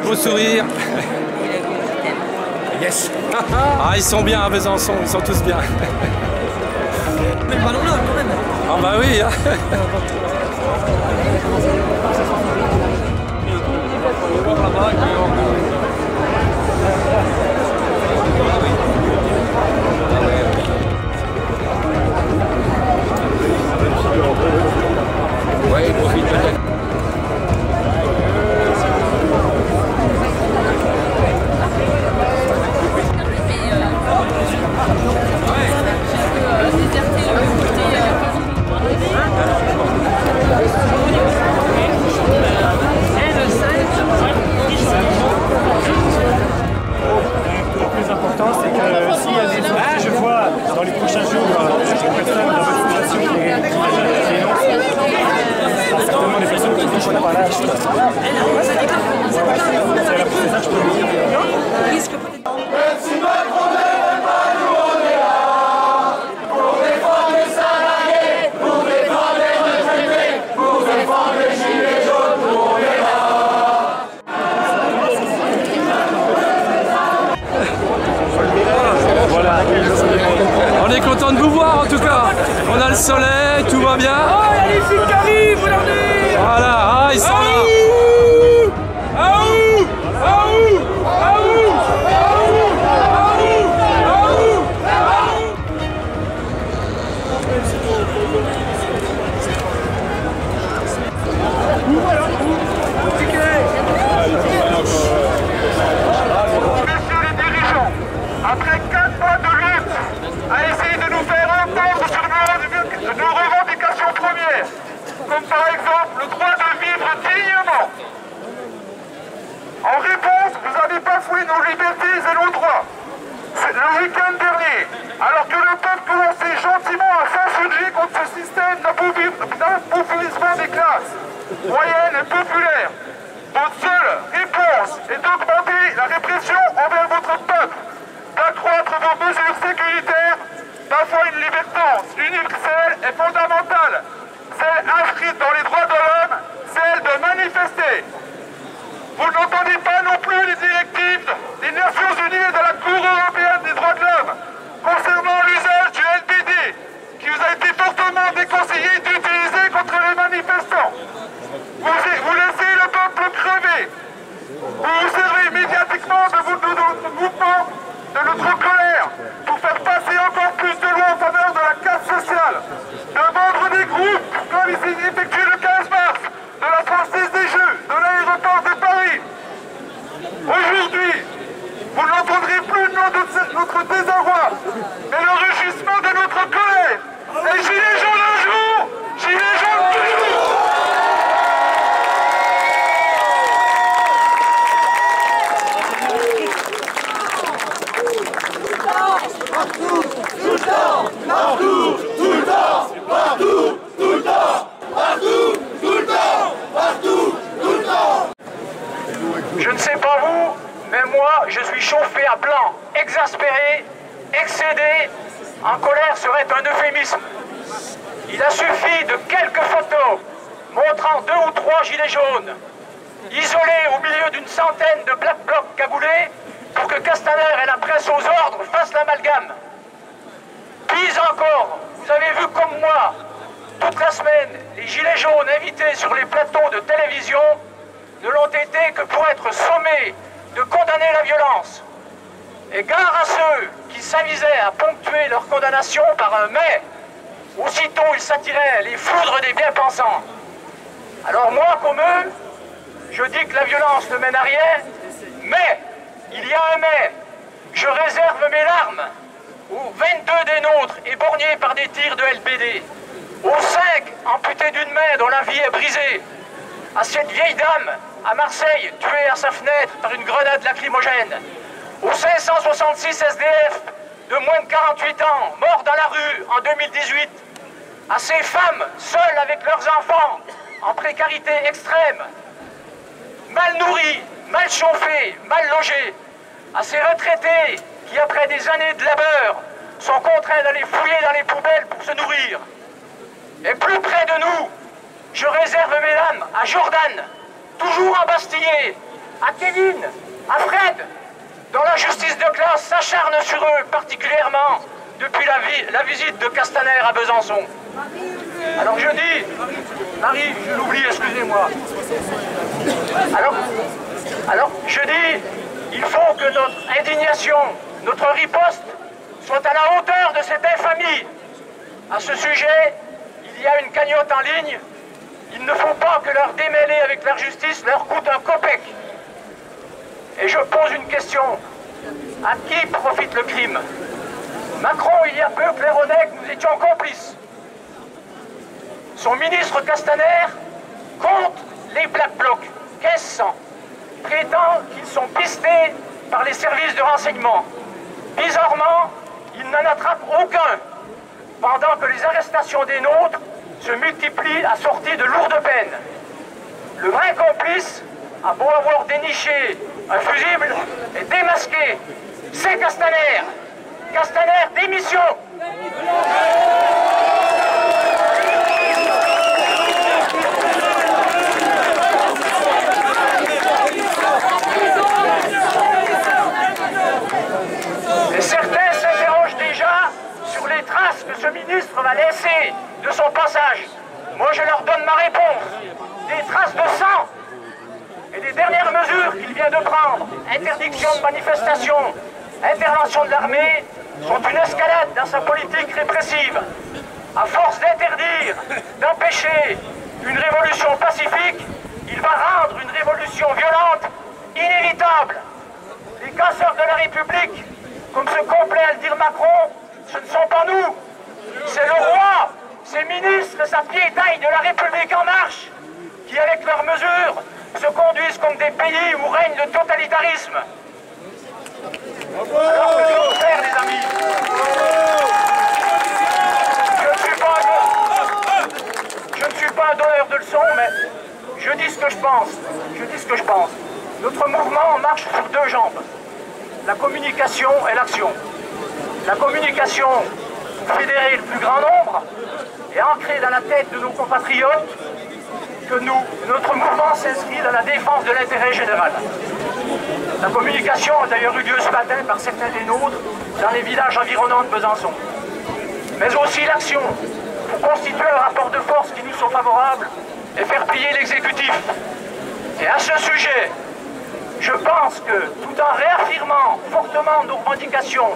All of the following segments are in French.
gros sourire. Yes. Ah, ils sont bien à Besançon, ils sont tous bien. Mais le ballon là quand même. Ah bah oui. Hein. Ouais, il profite peut-être. Dans les prochains jours, des personnes dans votre situation qui certainement des personnes qui ne connaissent pas l'âge. C'est la prochaine fois que je peux le dire. Même si Macron n'aime pas, nous on est là pour défendre les salariés, pour défendre les retraités, pour défendre les gilets jaunes, nous on est là. Voilà. On est content de vous voir en tout cas. On a le soleil, tout va bien. Oh, il y a les filles qui arrivent, regardez. Voilà, ah, ils sont là. Messieurs les dirigeants, après 4 mois de lutte, à essayer de nous faire entendre sur nos revendications premières, comme par exemple le droit de vivre dignement. En réponse, vous avez bafoué nos libertés et nos droits. Le week-end dernier, alors que le peuple commençait gentiment à s'insurger contre ce système d'appauvrissement des classes moyennes et populaires, votre seule réponse est d'augmenter la répression envers votre peuple, d'accroître vos mesures sécuritaires, parfois une liberté universelle et fondamentale, celle inscrite dans les droits de l'homme, celle de manifester. Vous n'entendez pas non plus les directives des Nations Unies et de la Cour européenne des droits de l'homme concernant l'usage du LBD, qui vous a été fortement déconseillé d'utiliser contre les manifestants. Vous laissez le peuple crever. Vous vous servez médiatiquement de votre mouvement, de notre colère, pour faire passer encore plus de lois en faveur de la casse sociale, de vendre des groupes comme ici effectué le 15 mars, de la Française des Jeux, de l'aéroport de Paris. Aujourd'hui, vous n'entendrez plus notre désarroi, mais le rugissement de notre colère. Et gilets jaunes un jour, gilets jaunes toujours. Partout, tout le temps, partout, tout le temps, partout, tout le temps, partout, tout le temps, partout, tout le temps. Je ne sais pas vous, mais moi, je suis chauffé à blanc, exaspéré, excédé, en colère serait un euphémisme. Il a suffi de quelques photos montrant 2 ou 3 gilets jaunes, isolés au milieu d'une centaine de black blocs cagoulés, pour que Castaner et la presse aux ordres fassent l'amalgame. Puis encore, vous avez vu comme moi, toute la semaine, les gilets jaunes invités sur les plateaux de télévision ne l'ont été que pour être sommés de condamner la violence. Et gare à ceux qui s'avisaient à ponctuer leur condamnation par un « mais », aussitôt ils s'attiraient les foudres des bien-pensants. Alors moi, comme eux, je dis que la violence ne mène à rien, mais il y a un mais. Je réserve mes larmes aux 22 des nôtres éborgnés par des tirs de LBD, aux 5 amputés d'une main dont la vie est brisée, à cette vieille dame à Marseille tuée à sa fenêtre par une grenade lacrymogène, aux 566 SDF de moins de 48 ans morts dans la rue en 2018, à ces femmes seules avec leurs enfants en précarité extrême, mal nourries, mal chauffés, mal logés, à ces retraités qui, après des années de labeur, sont contraints d'aller fouiller dans les poubelles pour se nourrir. Et plus près de nous, je réserve mes larmes à Jordan, toujours embastillé, à Kevin, à Fred, dont la justice de classe s'acharne sur eux particulièrement depuis la visite de Castaner à Besançon. Alors je dis, Marie, je l'oublie, excusez-moi. Alors je dis, il faut que notre indignation, notre riposte soit à la hauteur de cette infamie. À ce sujet, il y a une cagnotte en ligne. Il ne faut pas que leur démêler avec leur justice leur coûte un copec. Et je pose une question. À qui profite le crime? Macron, il y a peu, claironnet que nous étions complices. Son ministre Castaner compte les Black Blocs, 1500, prétend qu'ils sont pistés par les services de renseignement. Bizarrement, il n'en attrape aucun, pendant que les arrestations des nôtres se multiplient assorties de lourdes peines. Le vrai complice a beau avoir déniché un fusible et démasqué, c'est Castaner. Castaner, démission! Et certains s'interrogent déjà sur les traces que ce ministre va laisser de son passage. Moi, je leur donne ma réponse. Des traces de sang et des dernières mesures qu'il vient de prendre, interdiction de manifestation, intervention de l'armée, sont une escalade dans sa politique répressive. À force d'interdire, d'empêcher une révolution pacifique, il va rendre une révolution violente inévitable. Les casseurs de la République, comme se complaît à le dire Macron, ce ne sont pas nous, c'est le roi, ses ministres, sa piétaille de la République en marche, qui avec leurs mesures se conduisent comme des pays où règne le totalitarisme. Alors que devons faire, les amis? Je ne suis pas un donneur de leçons, mais je dis ce que je pense. Je dis ce que je pense. Notre mouvement marche sur deux jambes. La communication et l'action. La communication pour fédérer le plus grand nombre et ancrer dans la tête de nos compatriotes que notre mouvement s'inscrit dans la défense de l'intérêt général. La communication a d'ailleurs eu lieu ce matin par certains des nôtres dans les villages environnants de Besançon. Mais aussi l'action pour constituer un rapport de force qui nous sont favorables et faire plier l'exécutif. Et à ce sujet, je pense que tout en réaffirmant fortement nos revendications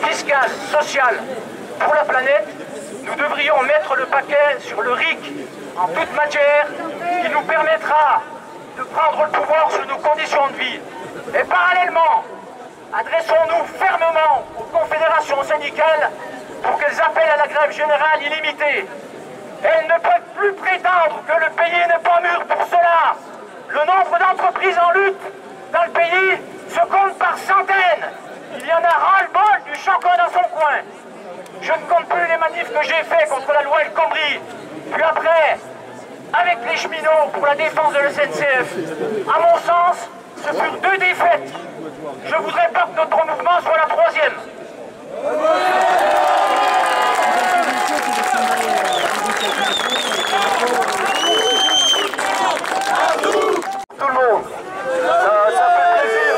fiscales, sociales pour la planète, nous devrions mettre le paquet sur le RIC en toute matière qui nous permettra de prendre le pouvoir sur nos conditions de vie. Et parallèlement, adressons-nous fermement aux confédérations syndicales pour qu'elles appellent à la grève générale illimitée. Elles ne peuvent plus prétendre que le pays n'est pas mûr pour cela. Le nombre d'entreprises en lutte dans le pays se compte par centaines. Il y en a ras-le-bol du chacun dans son coin. Je ne compte plus les manifs que j'ai faits contre la loi El Khomri. Puis après, avec les cheminots pour la défense de la SNCF. À mon sens, ce furent deux défaites. Je ne voudrais pas que notre mouvement soit la troisième. Tout le monde, ça fait plaisir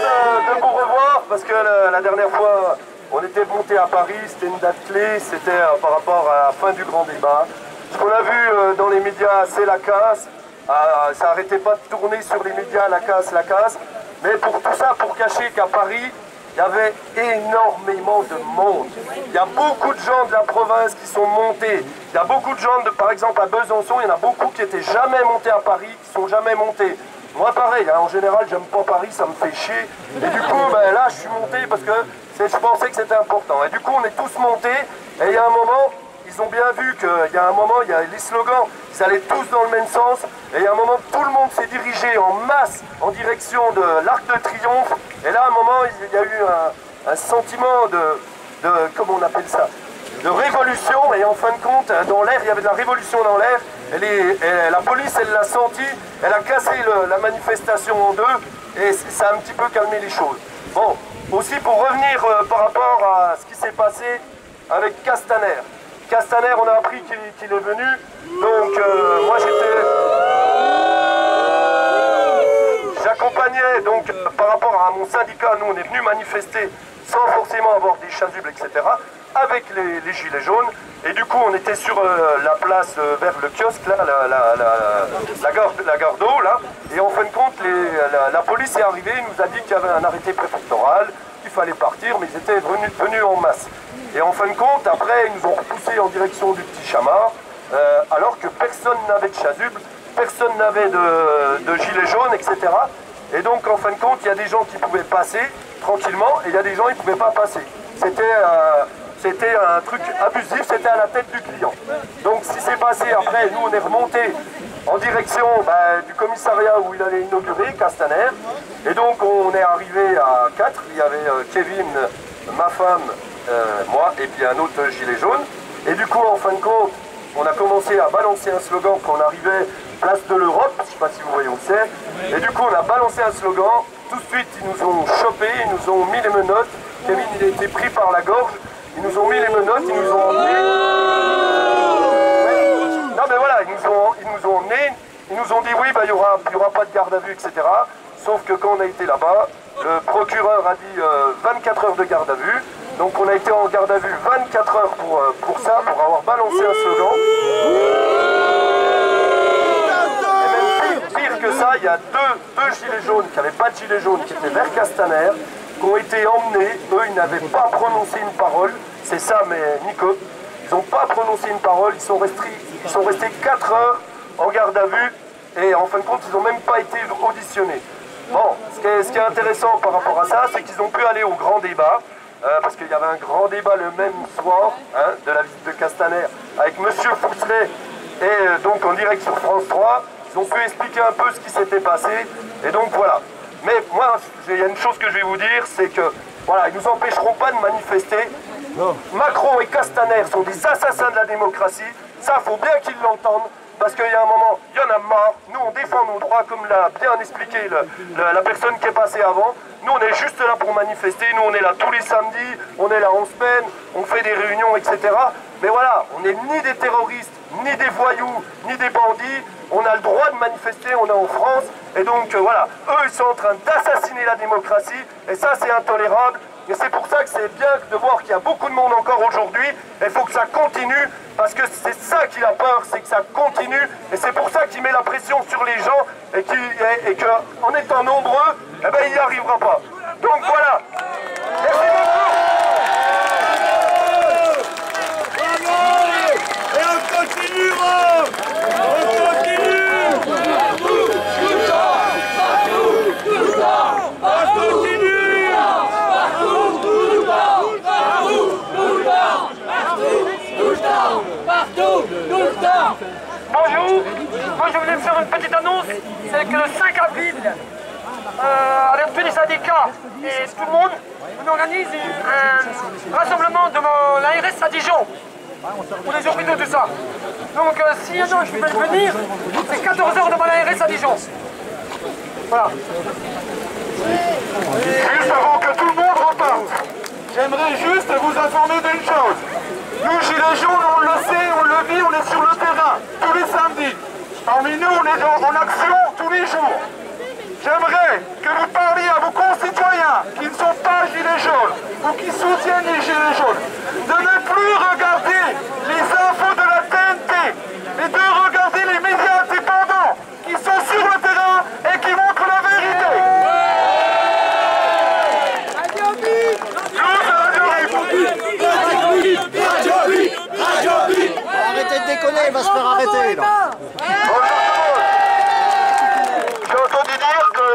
de vous revoir parce que la dernière fois on était monté à Paris, c'était une date clé, c'était par rapport à la fin du grand débat. Ce qu'on a vu dans les médias, c'est la casse, ça n'arrêtait pas de tourner sur les médias, la casse, mais pour tout ça, pour cacher qu'à Paris, il y avait énormément de monde. Il y a beaucoup de gens de la province qui sont montés. Il y a beaucoup de gens, par exemple à Besançon, il y en a beaucoup qui n'étaient jamais montés à Paris, qui ne sont jamais montés. Moi pareil, hein, en général j'aime pas Paris, ça me fait chier. Et du coup, là je suis monté parce que je pensais que c'était important. Et du coup on est tous montés, et il y a un moment, ils ont bien vu qu'il y a un moment, il y a les slogans, ils allaient tous dans le même sens. Et il y a un moment, tout le monde s'est dirigé en masse en direction de l'Arc de Triomphe. Et là, à un moment, il y a eu un sentiment de comment on appelle ça, de révolution. Et en fin de compte, dans l'air, il y avait de la révolution dans l'air. Et la police, elle l'a senti, elle a cassé la manifestation en deux. Et ça a un petit peu calmé les choses. Bon, aussi pour revenir par rapport à ce qui s'est passé avec Castaner. Castaner, on a appris qu'il est venu, donc moi j'accompagnais témoignais donc par rapport à mon syndicat. Nous, on est venu manifester sans forcément avoir des chasubles, etc., avec les gilets jaunes. Et du coup, on était sur la place vers le kiosque, là, la gare d'eau, là. Et en fin de compte, la police est arrivée, nous a dit qu'il y avait un arrêté préfectoral, qu'il fallait partir, mais ils étaient venus en masse. Et en fin de compte, après, ils nous ont repoussés en direction du Petit Chamard, alors que personne n'avait de chasuble, personne n'avait de gilet jaune, etc. Et donc, en fin de compte, il y a des gens qui pouvaient passer tranquillement, et il y a des gens qui ne pouvaient pas passer. C'était un truc abusif, c'était à la tête du client. Donc, ce qui s'est passé après, nous, on est remonté en direction du commissariat où il allait inaugurer, Castaner. Et donc, on est arrivé à 4. Il y avait Kevin, ma femme, moi, et puis un autre gilet jaune. Et du coup, en fin de compte, on a commencé à balancer un slogan quand on arrivait place de l'Europe, je ne sais pas si vous voyez où c'est. Et du coup, on a balancé un slogan. Tout de suite, ils nous ont chopés, ils nous ont mis les menottes. Kevin, il a été pris par la gorge. Ils nous ont mis les menottes, ils nous ont emmenés. Non mais voilà, ils nous ont emmenés. Ils nous ont dit oui, il y aura pas de garde à vue, etc. Sauf que quand on a été là-bas, le procureur a dit 24 heures de garde à vue. Donc on a été en garde à vue 24 heures pour ça, pour avoir balancé un slogan. Et même pire que ça, il y a deux gilets jaunes qui n'avaient pas de gilets jaunes, qui étaient vers Castaner, qui ont été emmenés. Eux, ils n'avaient pas prononcé une parole. C'est ça, mais Nico. Ils n'ont pas prononcé une parole. Ils sont restés 4 heures en garde à vue. Et en fin de compte, ils n'ont même pas été auditionnés. Bon, ce qui est intéressant par rapport à ça, c'est qu'ils ont pu aller au grand débat. Parce qu'il y avait un grand débat le même soir de la visite de Castaner avec M. Fousseret et donc en direct sur France 3. Ils ont pu expliquer un peu ce qui s'était passé. Et donc voilà. Mais moi, il y a une chose que je vais vous dire, c'est que voilà, ils ne nous empêcheront pas de manifester. Non. Macron et Castaner sont des assassins de la démocratie. Ça, il faut bien qu'ils l'entendent. Parce qu'il y a un moment, il y en a marre. Nous, on défend nos droits, comme l'a bien expliqué la personne qui est passée avant. Nous, on est juste là pour manifester. Nous, on est là tous les samedis. On est là en semaine. On fait des réunions, etc. Mais voilà, on n'est ni des terroristes, ni des voyous, ni des bandits. On a le droit de manifester. On est en France. Et donc, voilà, eux, ils sont en train d'assassiner la démocratie. Et ça, c'est intolérable. Et c'est pour ça que c'est bien de voir qu'il y a beaucoup de monde encore aujourd'hui. Il faut que ça continue, parce que c'est ça qu'il a peur, c'est que ça continue. Et c'est pour ça qu'il met la pression sur les gens et qu'en étant nombreux, eh ben, il n'y arrivera pas. Donc voilà. Merci beaucoup. Et on continuera. On continue. Bonjour, moi je voulais faire une petite annonce, c'est que le 5 avril, avec tous les syndicats et tout le monde, on organise un rassemblement devant l'ARS à Dijon, pour les hôpitaux, tout ça. Donc s'il y en a qui veulent venir, c'est 14 h devant l'ARS à Dijon. Voilà. Juste avant que tout le monde reparte, j'aimerais juste vous informer d'une chose. Nous, Gilets jaunes, on le sait, on le vit, on est sur le terrain, tous les samedis. Parmi nous, on est en action tous les jours. J'aimerais que vous parliez à vos concitoyens qui ne sont pas Gilets jaunes ou qui soutiennent les Gilets jaunes, de ne plus regarder les infos de la TNT, mais de regarder les médias indépendants qui sont sur le terrain et qui montrent la vérité. Arrêtez de déconner, il va se faire arrêter là. J'ai entendu dire que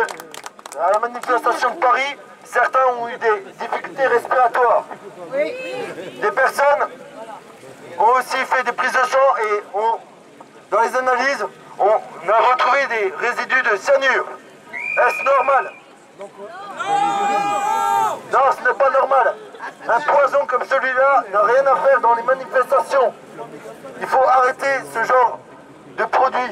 à la manifestation de Paris, certains ont eu des difficultés respiratoires. Des personnes ont aussi fait des prises de sang et dans les analyses, on a retrouvé des résidus de cyanure. Est-ce normal? Non, ce n'est pas normal. Un poison comme celui-là n'a rien à faire dans les manifestations. Il faut arrêter ce genre de produit.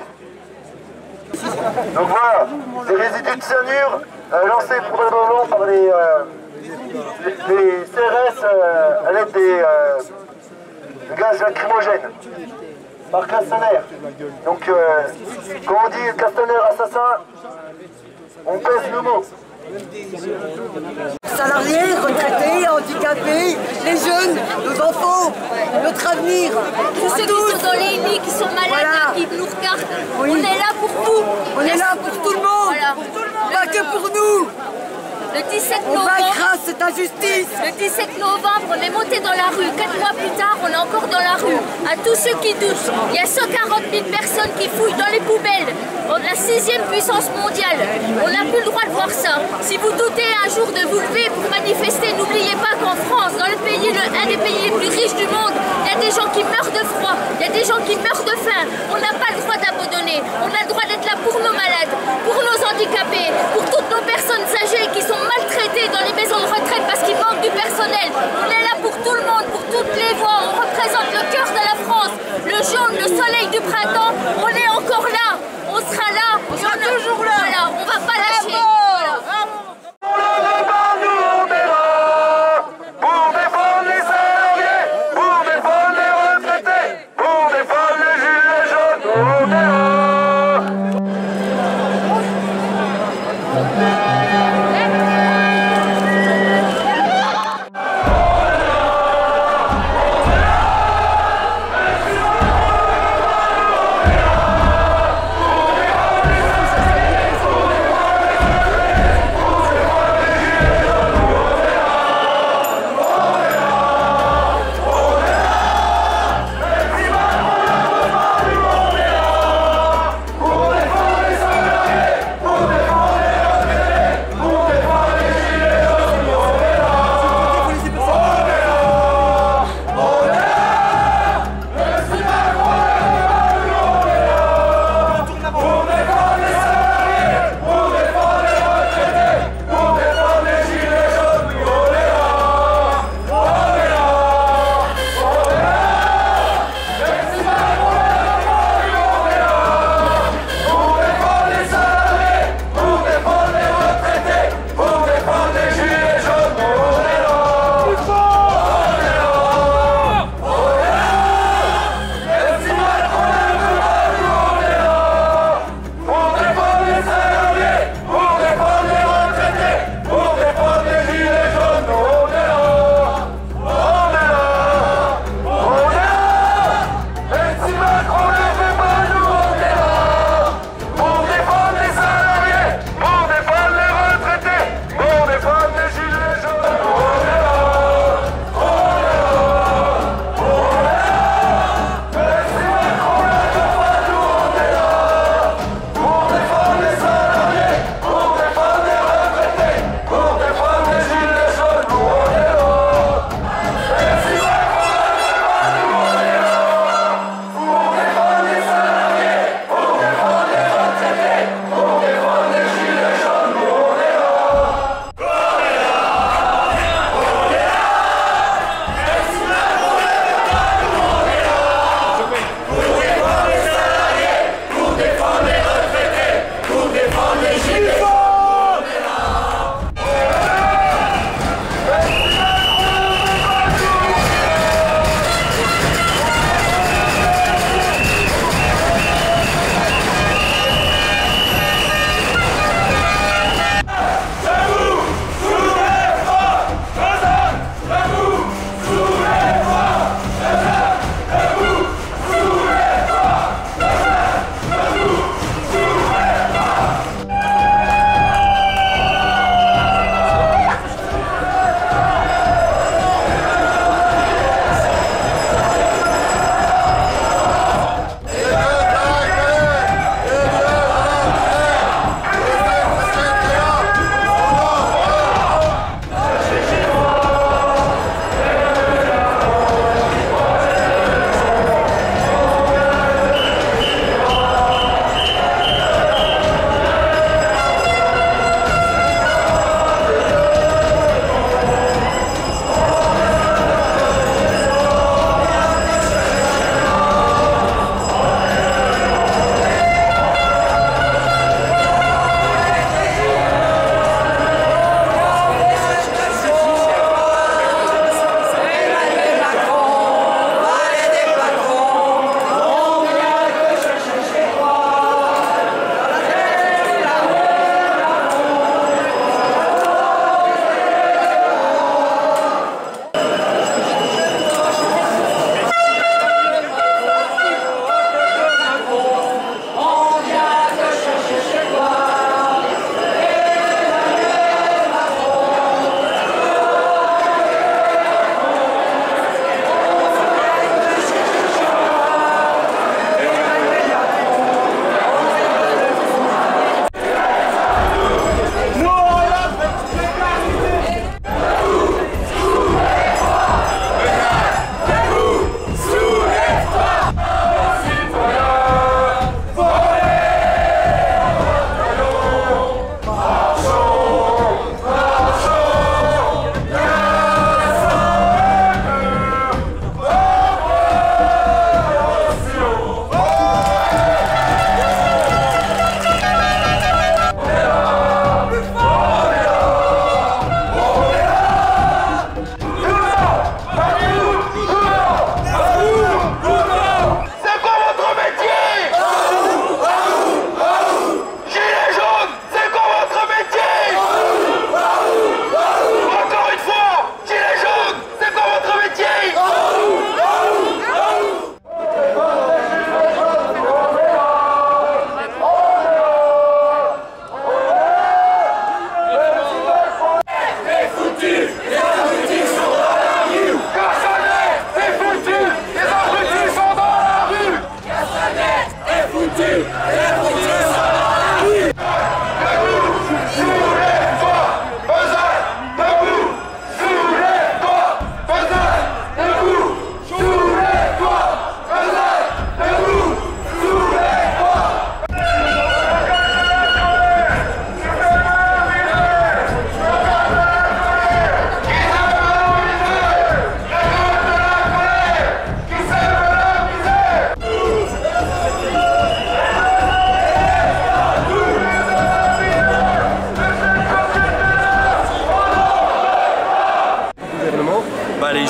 Donc voilà, des résidus de cyanure lancés probablement par les CRS à l'aide des gaz lacrymogènes par Castaner. Donc quand on dit Castaner assassin, on pèse le mot. Salariés, retraités, handicapés, les jeunes, nos enfants, notre avenir. Tous ceux qui sont dans les lits, qui sont malades, Voilà. qui nous regardent, Oui. on est là pour vous. On est là pour tout le monde, Voilà. pas que pour nous. Le 17 On novembre, vaincra cette injustice. le 17 novembre, on est monté dans la rue. 4 mois plus tard, on est encore dans la rue. À tous ceux qui doutent, il y a 140 000 personnes qui fouillent dans les poubelles. On est la 6e puissance mondiale. On n'a plus le droit de voir ça. Si vous doutez un jour de vous lever pour manifester, n'oubliez pas qu'en France, dans le pays, un des pays les plus riches du monde, il y a des gens qui meurent de froid, il y a des gens qui meurent de faim. On n'a pas le droit d'abandonner. On a le droit d'être là pour nos malades, pour nos handicapés, pour toutes nos personnes âgées qui sont maltraitées dans les maisons de retraite parce qu'il manque du personnel. On est là pour tout le monde, pour toutes les voix. On représente le cœur de la France, le jaune, le soleil du printemps. On est encore là. On sera là. On sera toujours là. Voilà, on va pas lâcher. Voilà. On le bat, nous on est là pour défendre les salariés, pour défendre les retraités, pour défendre les gilets jaunes, on est là.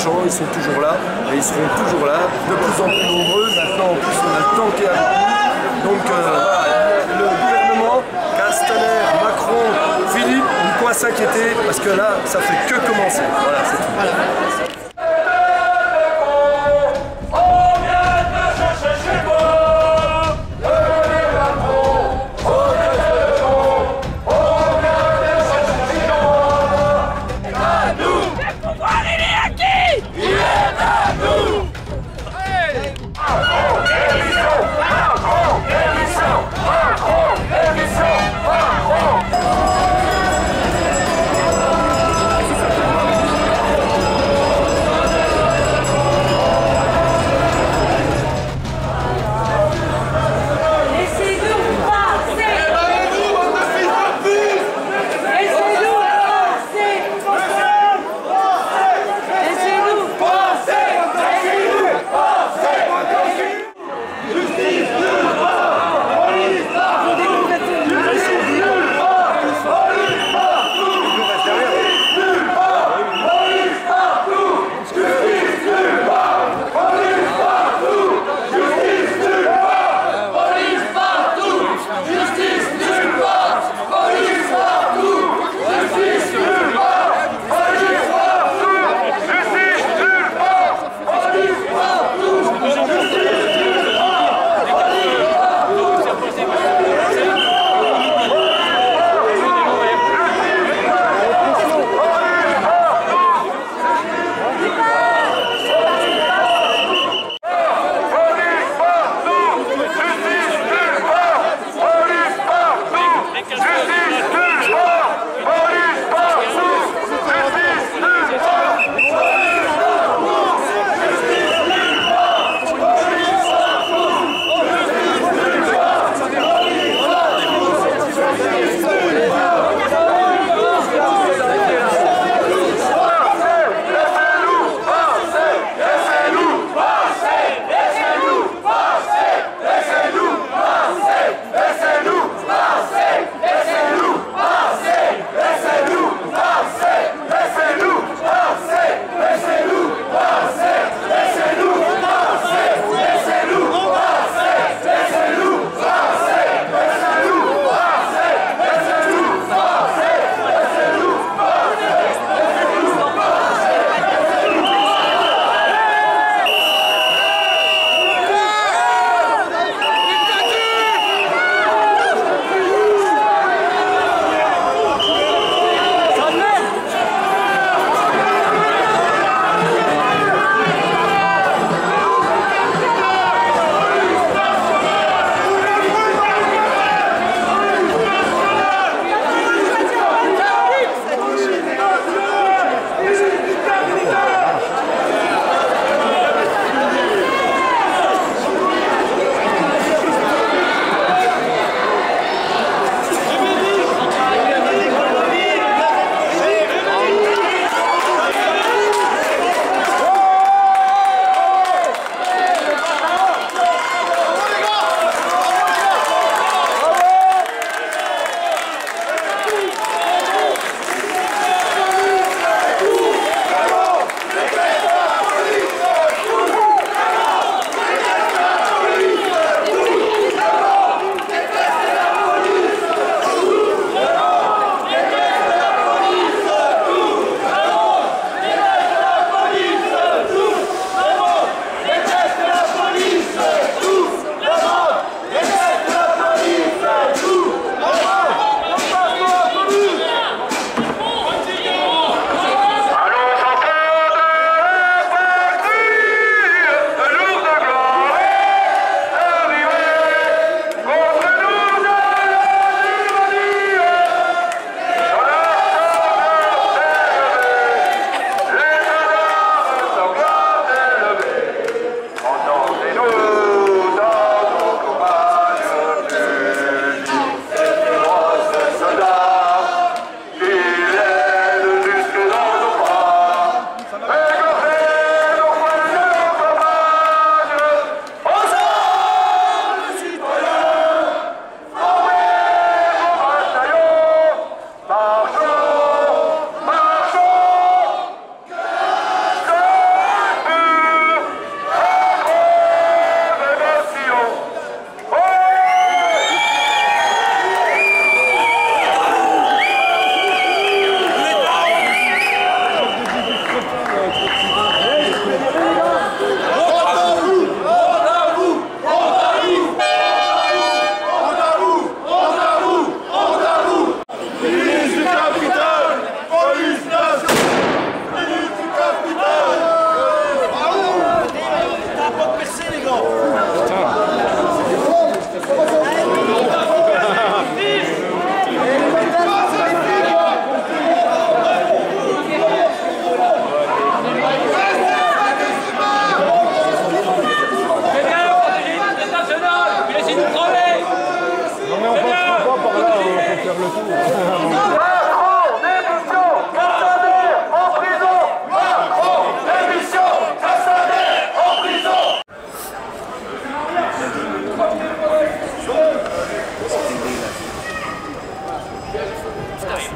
attachants, ils sont toujours là et ils seront toujours là, de plus en plus nombreux. Maintenant, en plus, on a le temps qui est avec nous. Donc, voilà, le gouvernement, Castaner, Macron, Philippe, on peut s'inquiéter parce que là, ça fait que commencer. Voilà, c'est tout. Voilà.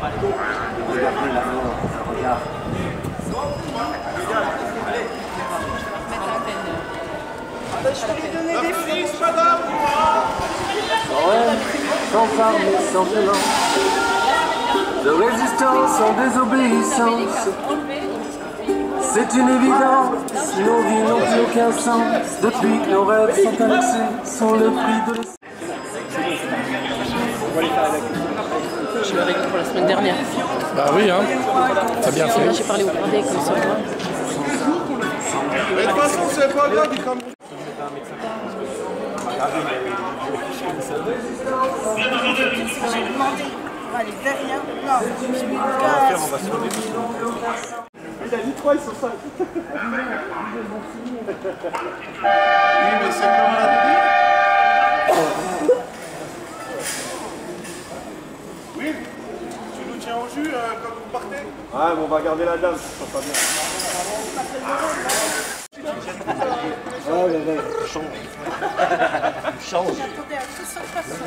Regardez la mort, regarde. Sans armes et sans violence, de résistance en désobéissance. C'est une évidence, nos vies n'ont plus aucun sens. Depuis que nos rêves sont annexés, sont le prix de l'essence. Je l'ai réglé pour la semaine dernière. Bah oui, hein. T'as bien fait. J'ai parlé au Grandet comme ça. Mais de toute façon, c'est pas grave, il crame. J'ai demandé pour aller derrière. Non, j'ai mis le gaz. Il a dit 3, ils sont 5. Oui, mais c'est comme on l'a dit. Oui, tu nous tiens au jus quand vous partez. Ouais, mais on va garder la dame, ça sera pas bien. Change. J'attendais à tout ça passer.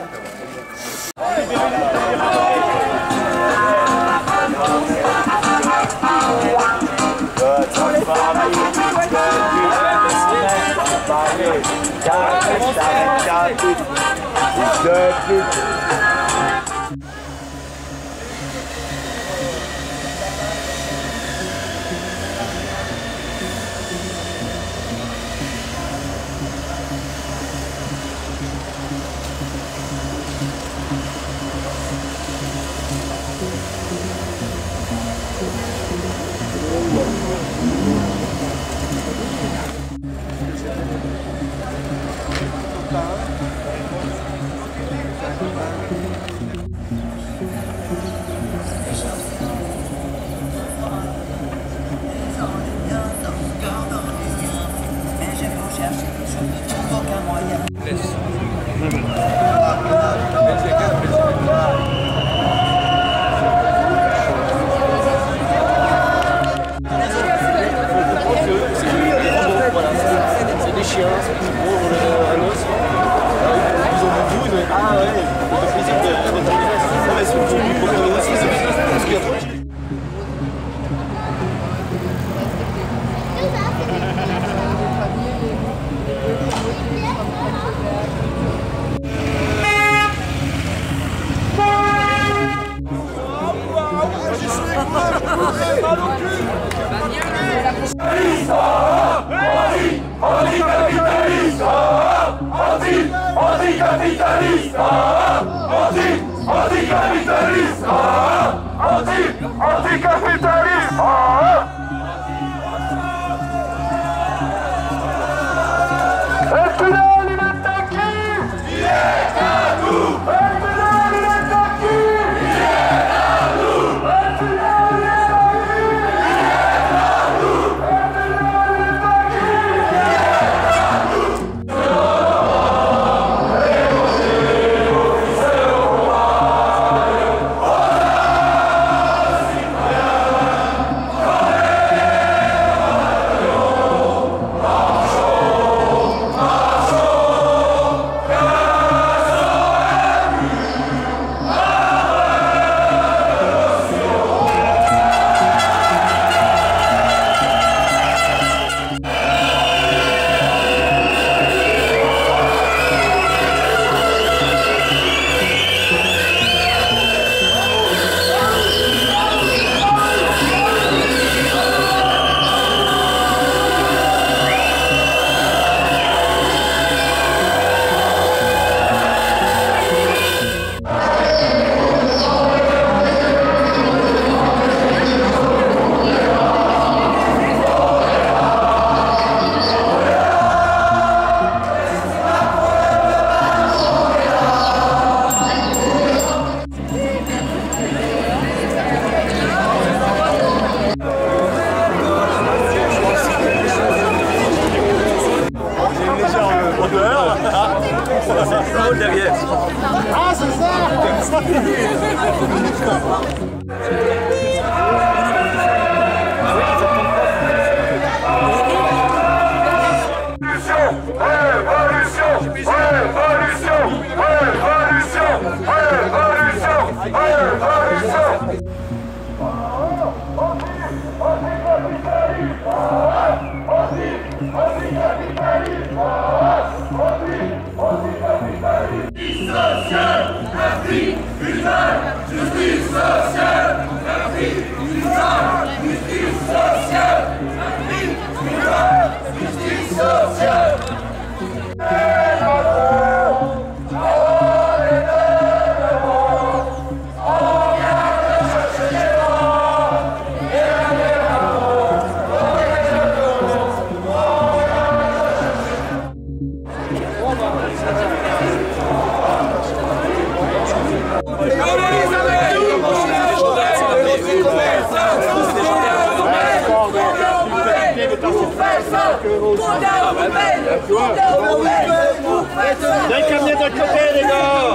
Dès qu'à venir de côté, les gars!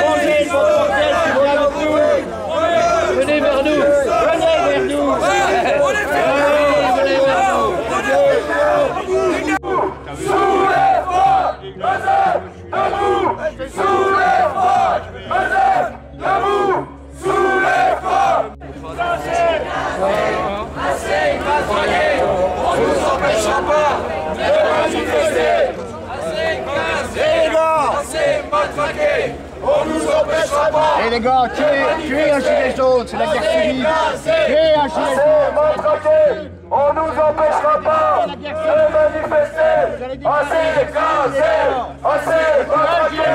Rangez le bordel qui vient avec nous! Venez vers nous! Venez vers nous! Venez vers nous! Sous les frocs, Joseph, debout! Sous les frocs, Joseph, debout! Sous les frocs! Assez matraqué, on ne nous empêchera pas de manifester! Assez matraqué, on nous empêchera pas! Et les gars, tuez un gilet jaune, c'est la guerre civile! Tuez un gilet jaune! Matraqué, on nous empêchera pas de manifester! Assez gazé, assez matraqué,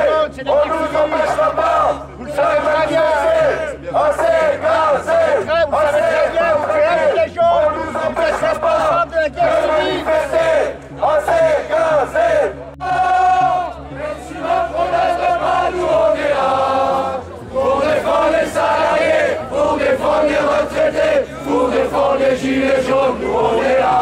on nous empêchera pas de manifester! Assez gazé, assez matraqué, on nous empêchera pas de manifester! Assez gazé! Pour défendre les salariés, pour défendre les retraités, pour défendre les gilets jaunes, nous on est là.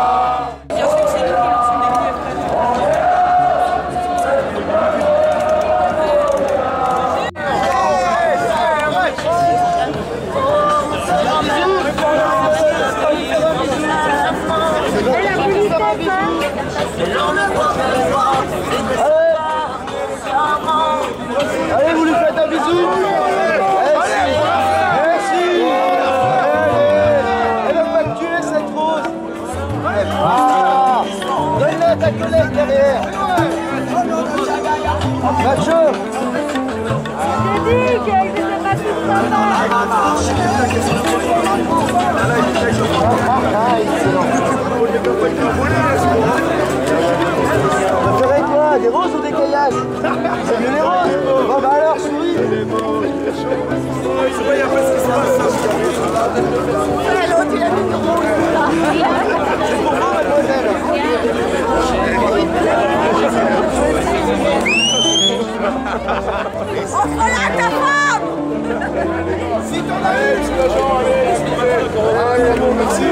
Allez, vous lui faites un bisou! Merci! Elle va pas tuer cette rose! Donne-le ta collègue derrière! Macho! J'ai dit qu'ils étaient pas tous Préférez quoi? Des roses ou des caillasses? C'est mieux les roses! Bon bah alors, souris! L'autre, il a mis du rouge. C'est pour vous, mademoiselle! Offre-la à ta femme! Si t'en as une! Allez, bon, merci!